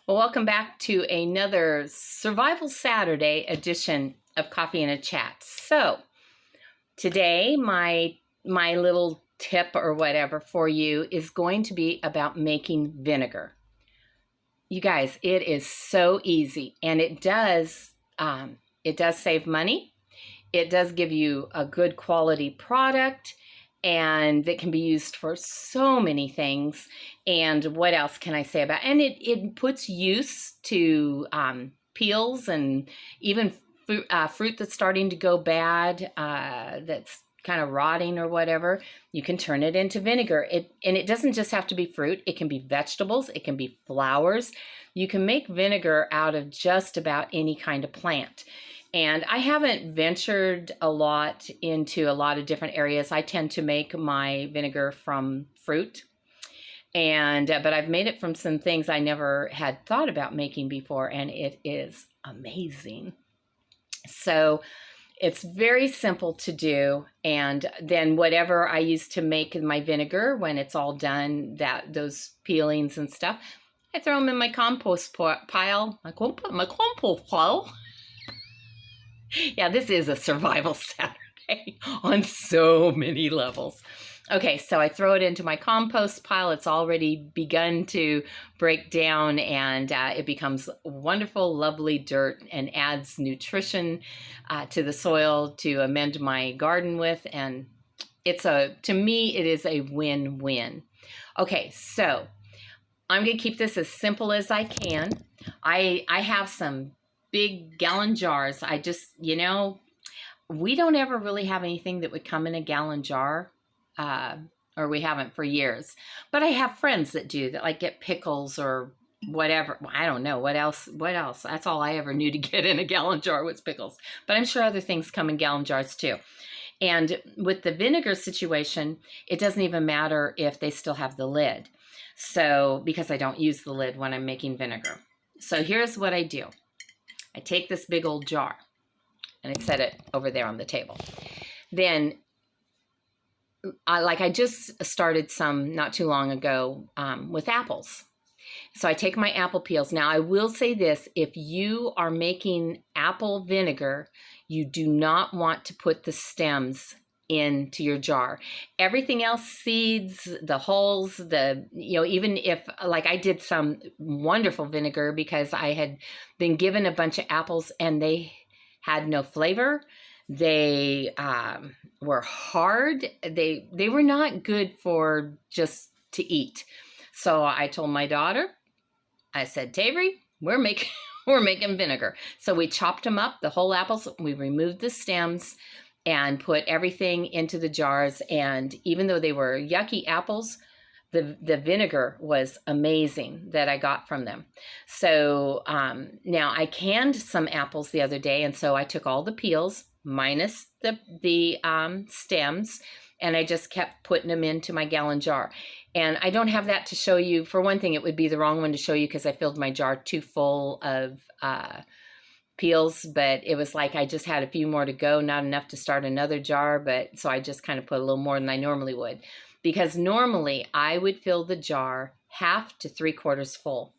Well, welcome back to another Survival Saturday edition of Coffee and a Chat. So, today my little tip or whatever for you is going to be about making vinegar. You guys, it is so easy, and it does save money. It does give you a good quality product, and it can be used for so many things. And what else can I say about it? And it puts use to peels and even fruit that's starting to go bad, that's kind of rotting or whatever. You can turn it into vinegar. And it doesn't just have to be fruit. It can be vegetables. It can be flowers. You can make vinegar out of just about any kind of plant. And I haven't ventured a lot into a lot of different areas. I tend to make my vinegar from fruit, but I've made it from some things I never had thought about making before, and it is amazing. So it's very simple to do, and then whatever I use to make my vinegar, when it's all done, those peelings and stuff, I throw them in my compost pile. My compost pile. Yeah, this is a survival Saturday on so many levels. Okay, so I throw it into my compost pile. It's already begun to break down, and it becomes wonderful, lovely dirt and adds nutrition to the soil to amend my garden with. And to me, it is a win-win. Okay, so I'm going to keep this as simple as I can. I have some big gallon jars. We don't ever really have anything that would come in a gallon jar, or we haven't for years. But I have friends that do that, like get pickles or whatever. I don't know what else. That's all I ever knew to get in a gallon jar was pickles. But I'm sure other things come in gallon jars too. And with the vinegar situation, it doesn't even matter if they still have the lid. So, because I don't use the lid when I'm making vinegar. So here's what I do. I take this big old jar and I set it over there on the table. Then, I just started some not too long ago with apples. So I take my apple peels. Now, I will say this. If you are making apple vinegar, you do not want to put the stems into your jar. Everything else, seeds, the hulls, even if, like, I did some wonderful vinegar because I had been given a bunch of apples and they had no flavor. They were hard. They were not good for just to eat. So I told my daughter, I said, Tavery, we're making vinegar. So we chopped them up, the whole apples. We removed the stems and put everything into the jars. And even though they were yucky apples, the vinegar was amazing that I got from them. So now I canned some apples the other day, and so I took all the peels minus the stems, and I just kept putting them into my gallon jar. And I don't have that to show you. For one thing, it would be the wrong one to show you because I filled my jar too full of peels, but it was like I just had a few more to go, not enough to start another jar, but so I just kind of put a little more than I normally would, because normally I would fill the jar half to 3/4 full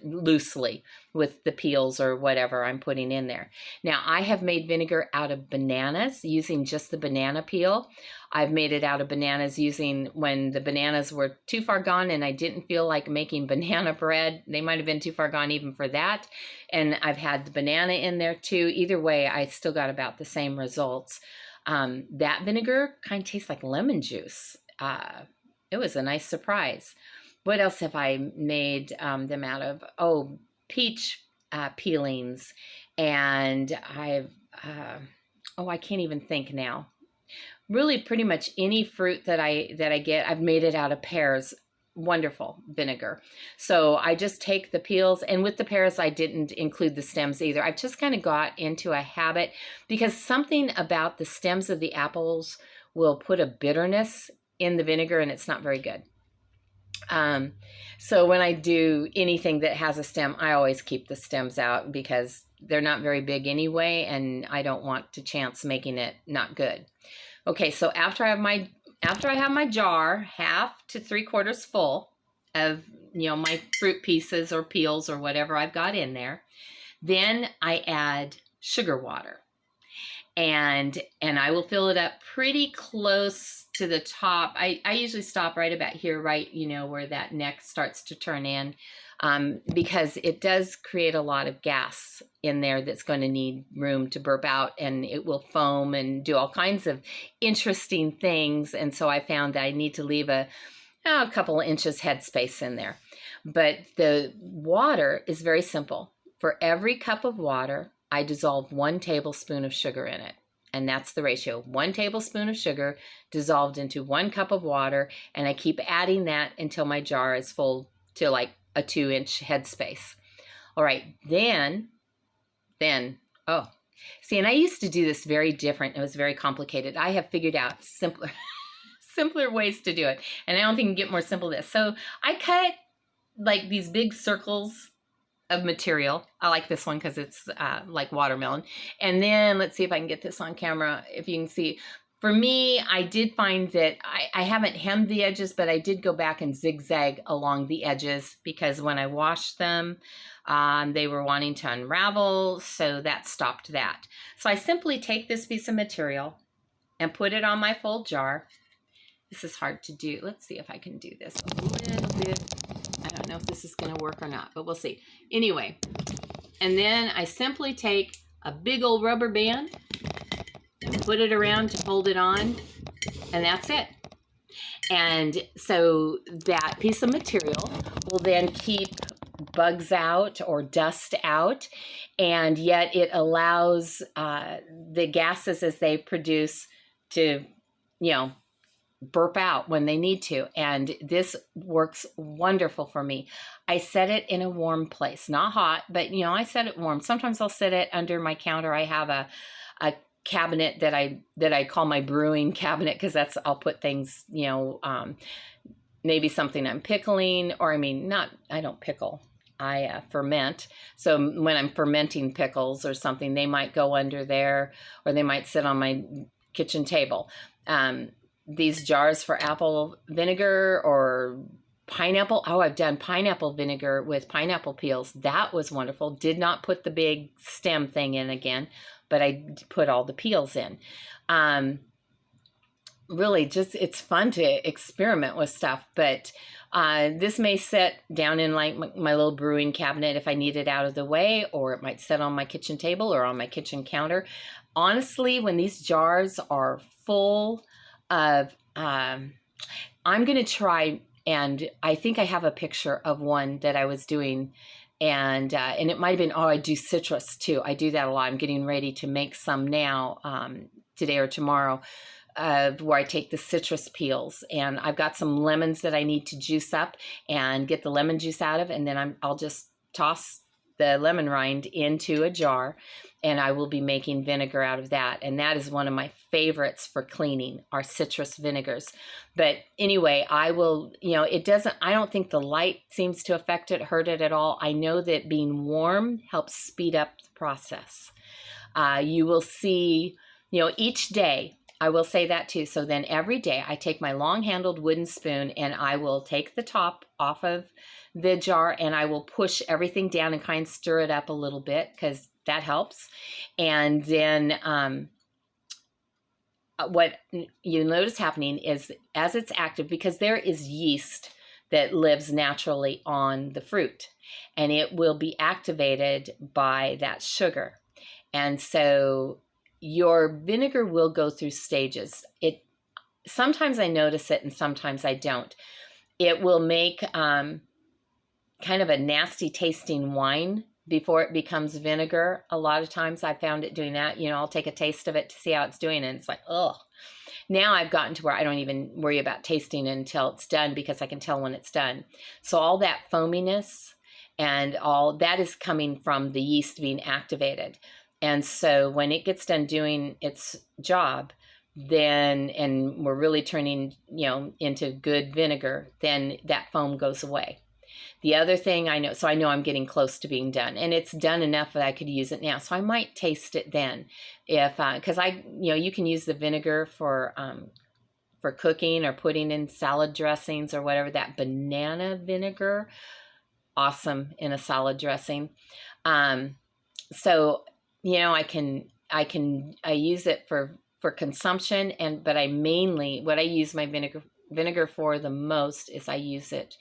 loosely with the peels or whatever I'm putting in there. Now, I have made vinegar out of bananas using just the banana peel. I've made it out of bananas using when the bananas were too far gone and I didn't feel like making banana bread. They might have been too far gone even for that. And I've had the banana in there too. Either way, I still got about the same results. That vinegar kind of tastes like lemon juice. It was a nice surprise. What else have I made them out of? Oh, peach peelings. And I can't even think now. Really pretty much any fruit that I get, I've made it out of pears. Wonderful vinegar. So I just take the peels, and with the pears, I didn't include the stems either. I've just kind of got into a habit because something about the stems of the apples will put a bitterness in the vinegar, and it's not very good. So when I do anything that has a stem, I always keep the stems out because they're not very big anyway, and I don't want to chance making it not good. Okay, so after I have my jar half to 3/4 full of my fruit pieces or peels or whatever I've got in there. Then I add sugar water. And I will fill it up pretty close to the top. I usually stop right about here, right, where that neck starts to turn in, because it does create a lot of gas in there that's going to need room to burp out, and it will foam and do all kinds of interesting things. And so I found that I need to leave a couple of inches headspace in there. But the water is very simple. For every cup of water, I dissolve 1 tablespoon of sugar in it. And that's the ratio. 1 tablespoon of sugar dissolved into 1 cup of water. And I keep adding that until my jar is full to like a 2-inch headspace. All right, then, see, and I used to do this very different. It was very complicated. I have figured out simpler ways to do it. And I don't think you can get more simple than this. So I cut like these big circles of material. I like this one because it's like watermelon. And then let's see if I can get this on camera. If you can see, for me, I did find that I haven't hemmed the edges, but I did go back and zigzag along the edges because when I washed them, they were wanting to unravel. So that stopped that. So I simply take this piece of material and put it on my full jar. This is hard to do. Let's see if I can do this a little bit. I don't know if this is going to work or not, but we'll see. Anyway, and then I simply take a big old rubber band and put it around to hold it on, and that's it. And so that piece of material will then keep bugs out or dust out, and yet it allows the gases as they produce to, burp out when they need to. And this works wonderful for me. I set it in a warm place, not hot, but I set it warm. Sometimes I'll set it under my counter. I have a cabinet that I call my brewing cabinet, because I'll put things, maybe something I'm pickling, or I don't pickle. I ferment. So when I'm fermenting pickles or something, they might go under there, or they might sit on my kitchen table. These jars for apple vinegar or pineapple. Oh, I've done pineapple vinegar with pineapple peels. That was wonderful. Did not put the big stem thing in again, but I put all the peels in. Really, it's fun to experiment with stuff, but this may sit down in like my little brewing cabinet if I need it out of the way, or it might sit on my kitchen table or on my kitchen counter. Honestly, when these jars are full of, I'm going to try, and I think I have a picture of one that I was doing, and it might have been, I do citrus too. I do that a lot. I'm getting ready to make some now, today or tomorrow, where I take the citrus peels, and I've got some lemons that I need to juice up and get the lemon juice out of, and then I'll just toss the lemon rind into a jar, and I will be making vinegar out of that. And that is one of my favorites for cleaning, our citrus vinegars. But anyway, I will, I don't think the light seems to affect it, hurt it at all. I know that being warm helps speed up the process. You will see, each day, I will say that too. So then every day I take my long-handled wooden spoon, and I will take the top off of the jar, and I will push everything down and kind of stir it up a little bit, because that helps. And then what you notice happening is, as it's active, because there is yeast that lives naturally on the fruit, and it will be activated by that sugar. And so your vinegar will go through stages. Sometimes I notice it and sometimes I don't. It will make kind of a nasty tasting wine before it becomes vinegar. A lot of times I found it doing that. I'll take a taste of it to see how it's doing, and it's like, ugh. Now I've gotten to where I don't even worry about tasting it until it's done, because I can tell when it's done. So all that foaminess and all that is coming from the yeast being activated. And so when it gets done doing its job, then, and we're really turning, into good vinegar, then that foam goes away. The other thing I know I'm getting close to being done, and it's done enough that I could use it now. So I might taste it then, if because you can use the vinegar for for cooking or putting in salad dressings or whatever. That banana vinegar, awesome in a salad dressing. So, you know, I use it for consumption, but what I use my vinegar for the most is I use it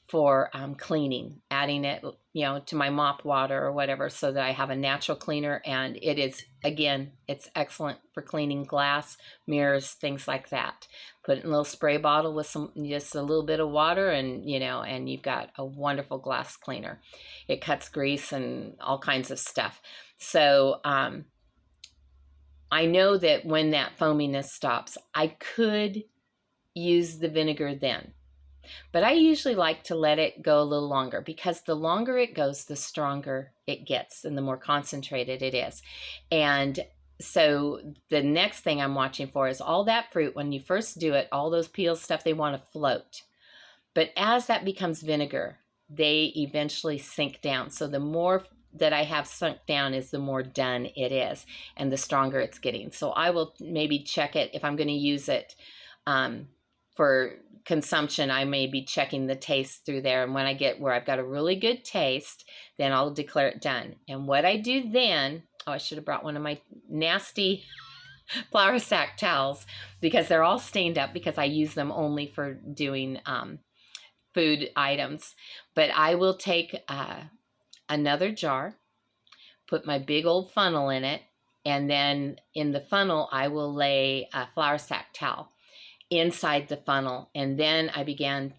for cleaning, adding it, you know, to my mop water or whatever, so that I have a natural cleaner. And it is, again, it's excellent for cleaning glass, mirrors, things like that. Put it in a little spray bottle with just a little bit of water, and, you know, and you've got a wonderful glass cleaner. It cuts grease and all kinds of stuff. So I know that when that foaminess stops, I could use the vinegar then. But I usually like to let it go a little longer, because the longer it goes, the stronger it gets and the more concentrated it is. And so the next thing I'm watching for is all that fruit. When you first do it, all those peels, stuff, they want to float. But as that becomes vinegar, they eventually sink down. So the more that I have sunk down is the more done it is, and the stronger it's getting. So I will maybe check it if I'm going to use it for consumption. I may be checking the taste through there, and when I get where I've got a really good taste, then I'll declare it done. And what I do then, I should have brought one of my nasty flour sack towels, because they're all stained up, because I use them only for doing food items. But I will take another jar, put my big old funnel in it, and then in the funnel I will lay a flour sack towel inside the funnel, and then I began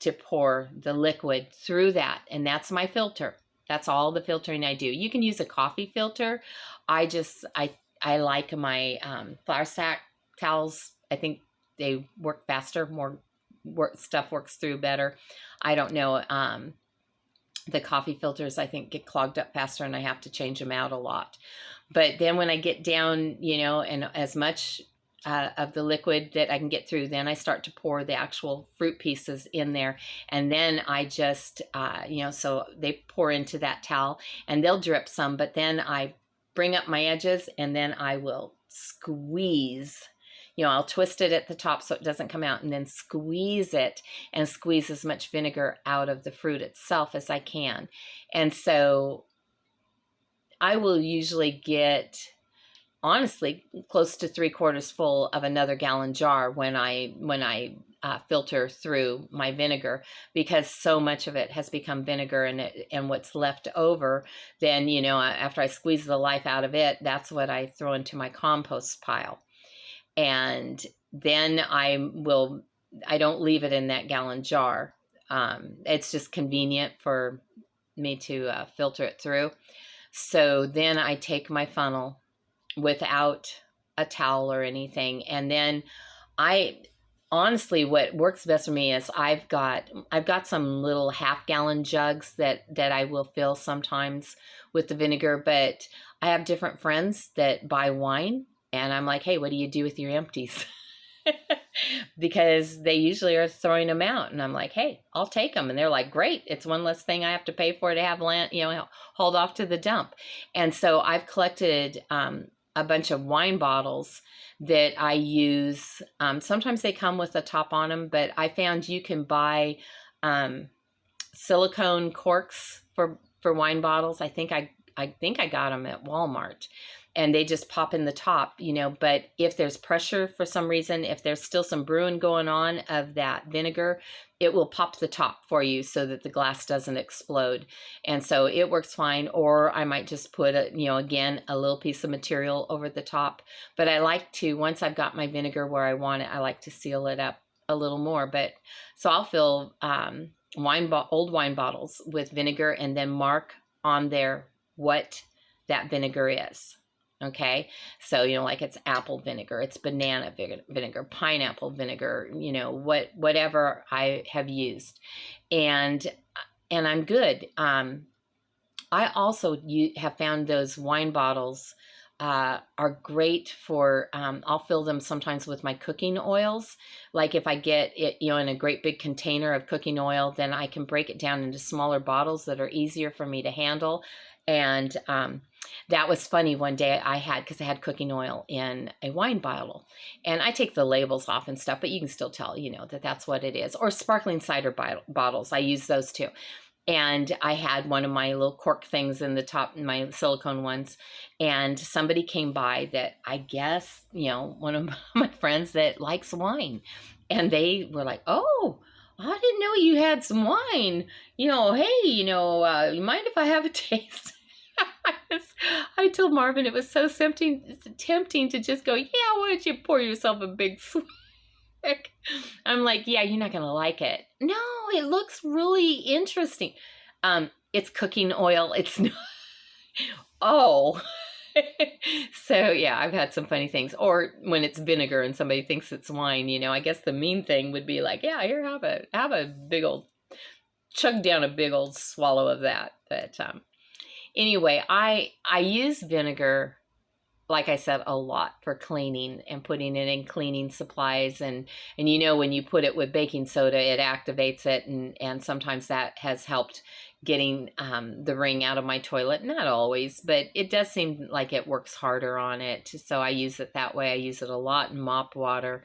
to pour the liquid through that, and that's my filter. That's all the filtering I do. You can use a coffee filter. I like my flour sack towels. I think they work faster, stuff works through better. I don't know. The coffee filters, I think, get clogged up faster, and I have to change them out a lot. But then when I get down, you know, and as much of the liquid that I can get through, then I start to pour the actual fruit pieces in there. And then I just, you know, so they pour into that towel, and they'll drip some, but then I bring up my edges, and then I will squeeze. You know, I'll twist it at the top so it doesn't come out, and then squeeze it, and squeeze as much vinegar out of the fruit itself as I can. And so I will usually get, honestly, close to 3/4 full of another gallon jar when I filter through my vinegar, because so much of it has become vinegar, and what's left over, then, you know, after I squeeze the life out of it, that's what I throw into my compost pile. And then I don't leave it in that gallon jar. It's just convenient for me to filter it through. So then I take my funnel without a towel or anything, and then honestly, what works best for me is I've got some little half-gallon jugs that I will fill sometimes with the vinegar. But I have different friends that buy wine, and I'm like, hey, what do you do with your empties? Because they usually are throwing them out, and I'm like, hey, I'll take them. And they're like, great, it's one less thing I have to pay for to have land, you know, hauled off to the dump. And so I've collected a bunch of wine bottles that I use. Sometimes they come with a top on them, but I found you can buy silicone corks for wine bottles. I think I got them at Walmart, and they just pop in the top, you know. But if there's pressure for some reason, if there's still some brewing going on of that vinegar, it will pop the top for you so that the glass doesn't explode. And so it works fine. Or I might just put again, a little piece of material over the top. But I like to, once I've got my vinegar where I want it, I like to seal it up a little more. But so I'll fill old wine bottles with vinegar, and then mark on there what that vinegar is. Okay, so, you know, like it's apple vinegar, it's banana vinegar, pineapple vinegar, you know, whatever I have used, and I'm good. I also have found those wine bottles are great for, I'll fill them sometimes with my cooking oils. Like if I get it, in a great big container of cooking oil, then I can break it down into smaller bottles that are easier for me to handle. And that was funny one day because I had cooking oil in a wine bottle, and I take the labels off and stuff, but you can still tell, that that's what it is. Or sparkling cider bottles. I use those too. And I had one of my little cork things in the top, my silicone ones, and somebody came by that I guess, one of my friends that likes wine. And they were like, "Oh, I didn't know you had some wine. Hey, you mind if I have a taste?" I told Marvin it was so tempting to just go, "Yeah, why don't you pour yourself a big swig?" I'm like, "Yeah, you're not going to like it." "No, it looks really interesting." It's cooking oil. It's not. Oh. So yeah, I've had some funny things. Or when it's vinegar and somebody thinks it's wine, I guess the mean thing would be like, "Yeah, here, have a big old, chug down a big old swallow of that." But anyway, I use vinegar, like I said, a lot for cleaning and putting it in cleaning supplies. And when you put it with baking soda, it activates it. And sometimes that has helped getting the ring out of my toilet. Not always, but it does seem like it works harder on it. So I use it that way. I use it a lot in mop water,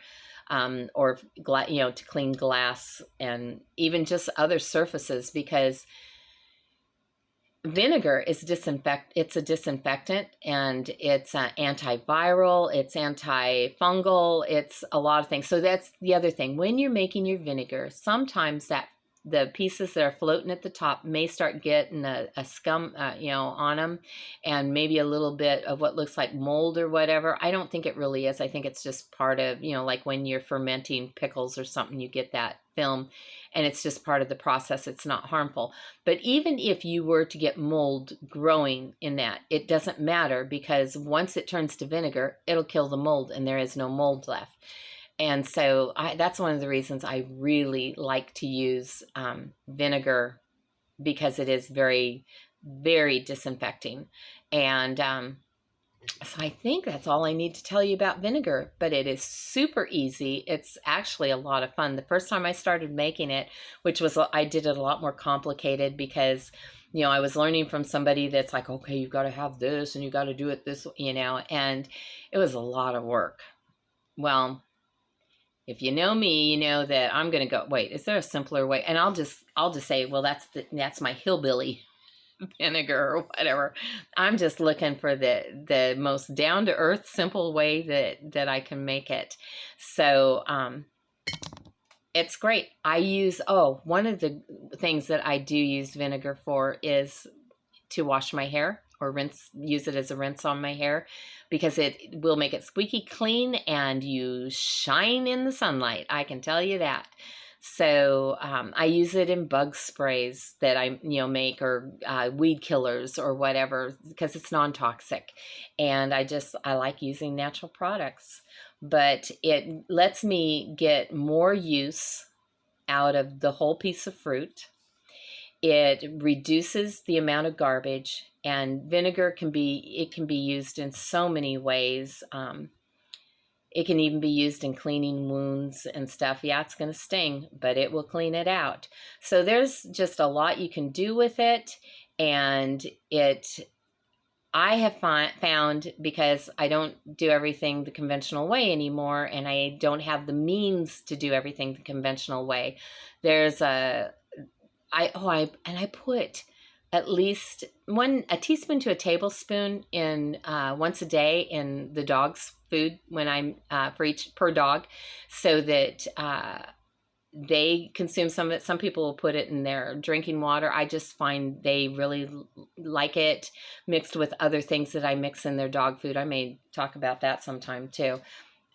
or to clean glass and even just other surfaces, because vinegar is it's a disinfectant, and it's antiviral, it's antifungal, it's a lot of things. So that's the other thing. When you're making your vinegar, sometimes the pieces that are floating at the top may start getting a scum, on them, and maybe a little bit of what looks like mold or whatever. I don't think it really is. I think it's just part of, like when you're fermenting pickles or something, you get that film, and it's just part of the process. It's not harmful. But even if you were to get mold growing in that, it doesn't matter, because once it turns to vinegar, it'll kill the mold and there is no mold left. And so that's one of the reasons I really like to use vinegar, because it is very, very disinfecting. And so I think that's all I need to tell you about vinegar, but it is super easy. It's actually a lot of fun. The first time I started making it, I did it a lot more complicated, because I was learning from somebody that's like, "Okay, you've got to have this and you got to do it this," and it was a lot of work. Well, if you know me, you know that I'm going to go, "Wait, is there a simpler way?" And I'll just say, "Well, that's my hillbilly vinegar," or whatever. I'm just looking for the most down to earth, simple way that I can make it. So, it's great. One of the things that I do use vinegar for is to wash my hair, or use it as a rinse on my hair, because it will make it squeaky clean and you shine in the sunlight. I can tell you that. So I use it in bug sprays that I make, or weed killers or whatever, because it's non-toxic, and I like using natural products. But it lets me get more use out of the whole piece of fruit. It reduces the amount of garbage, and vinegar can be used in so many ways. It can even be used in cleaning wounds and stuff. Yeah, it's going to sting, but it will clean it out. So there's just a lot you can do with it. And I have found, because I don't do everything the conventional way anymore, and I don't have the means to do everything the conventional way. I put at least a teaspoon to a tablespoon in once a day in the dog's food when I'm per dog, so that they consume some of it. Some people will put it in their drinking water. I just find they really like it mixed with other things that I mix in their dog food. I may talk about that sometime too,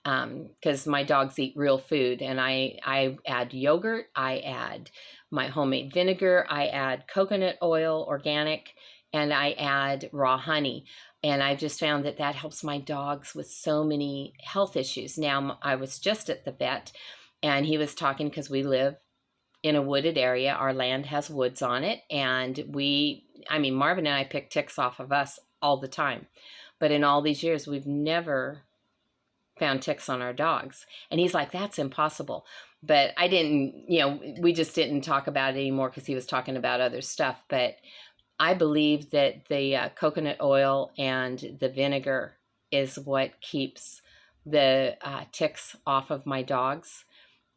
because my dogs eat real food, and I add yogurt, I add my homemade vinegar, I add coconut oil, organic, and I add raw honey. And I just found that helps my dogs with so many health issues. Now, I was just at the vet, and he was talking, because we live in a wooded area. Our land has woods on it, and Marvin and I pick ticks off of us all the time. But in all these years, we've never found ticks on our dogs. And he's like, that's impossible. But I didn't, we just didn't talk about it anymore because he was talking about other stuff. But I believe that the coconut oil and the vinegar is what keeps the ticks off of my dogs.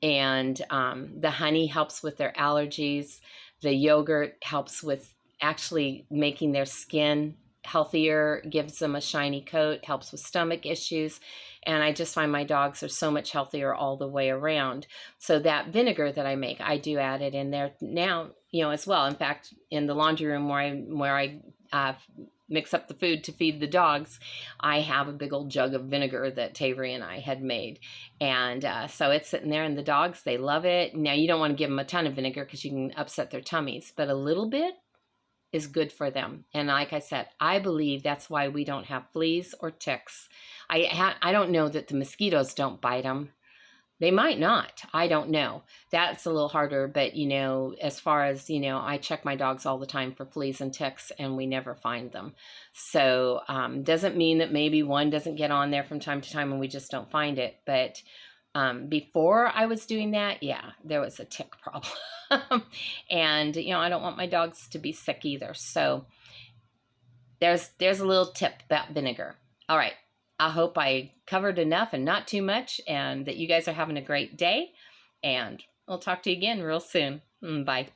And the honey helps with their allergies. The yogurt helps with actually making their skin healthier, gives them a shiny coat, helps with stomach issues. And I just find my dogs are so much healthier all the way around. So that vinegar that I make, I do add it in there now, as well. In fact, in the laundry room where I mix up the food to feed the dogs, I have a big old jug of vinegar that Tavery and I had made. And so it's sitting there, and the dogs, they love it. Now, you don't want to give them a ton of vinegar because you can upset their tummies, but a little bit is good for them. And like I said, I believe that's why we don't have fleas or ticks. I don't know that the mosquitoes don't bite them. They might not. I don't know. That's a little harder. But, as far as, I check my dogs all the time for fleas and ticks, and we never find them. So doesn't mean that maybe one doesn't get on there from time to time and we just don't find it. But before I was doing that, yeah, there was a tick problem. And, I don't want my dogs to be sick either. So there's a little tip about vinegar. All right. I hope I covered enough and not too much, and that you guys are having a great day. And we'll talk to you again real soon. Bye.